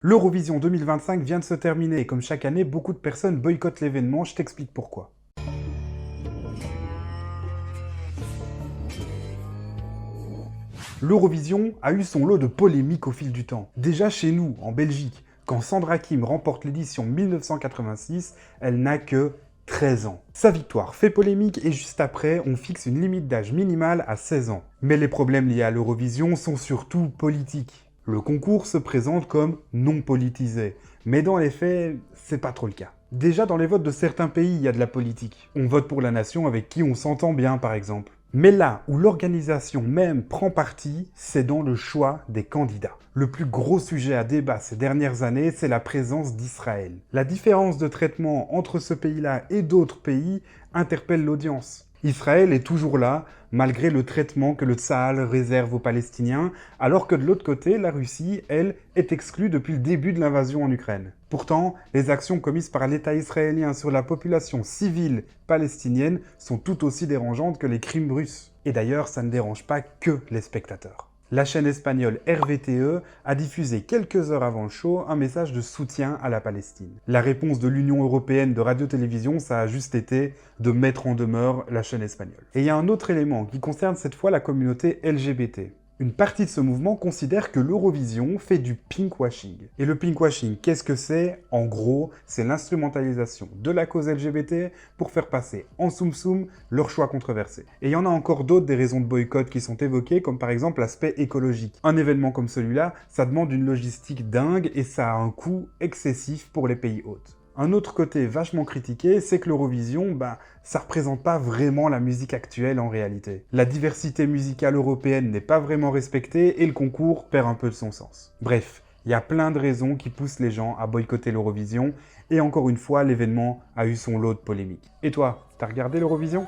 L'Eurovision 2025 vient de se terminer et comme chaque année, beaucoup de personnes boycottent l'événement, je t'explique pourquoi. L'Eurovision a eu son lot de polémiques au fil du temps. Déjà chez nous, en Belgique, quand Sandra Kim remporte l'édition 1986, elle n'a que 13 ans. Sa victoire fait polémique et juste après, on fixe une limite d'âge minimale à 16 ans. Mais les problèmes liés à l'Eurovision sont surtout politiques. Le concours se présente comme non politisé, mais dans les faits, c'est pas trop le cas. Déjà dans les votes de certains pays, il y a de la politique. On vote pour la nation avec qui on s'entend bien par exemple. Mais là où l'organisation même prend parti, c'est dans le choix des candidats. Le plus gros sujet à débat ces dernières années, c'est la présence d'Israël. La différence de traitement entre ce pays-là et d'autres pays interpelle l'audience. Israël est toujours là, malgré le traitement que le Tsahal réserve aux Palestiniens, alors que de l'autre côté, la Russie, elle, est exclue depuis le début de l'invasion en Ukraine. Pourtant, les actions commises par l'État israélien sur la population civile palestinienne sont tout aussi dérangeantes que les crimes russes. Et d'ailleurs, ça ne dérange pas que les spectateurs. La chaîne espagnole RVTE a diffusé quelques heures avant le show un message de soutien à la Palestine. La réponse de l'Union européenne de radio-télévision, ça a juste été de mettre en demeure la chaîne espagnole. Et il y a un autre élément qui concerne cette fois la communauté LGBT. Une partie de ce mouvement considère que l'Eurovision fait du pinkwashing. Et le pinkwashing, qu'est-ce que c'est? En gros, c'est l'instrumentalisation de la cause LGBT pour faire passer en soum-soum leur choix controversé. Et il y en a encore d'autres des raisons de boycott qui sont évoquées, comme par exemple l'aspect écologique. Un événement comme celui-là, ça demande une logistique dingue et ça a un coût excessif pour les pays hôtes. Un autre côté vachement critiqué, c'est que l'Eurovision, ça représente pas vraiment la musique actuelle en réalité. La diversité musicale européenne n'est pas vraiment respectée et le concours perd un peu de son sens. Bref, il y a plein de raisons qui poussent les gens à boycotter l'Eurovision et encore une fois, l'événement a eu son lot de polémiques. Et toi, t'as regardé l'Eurovision ?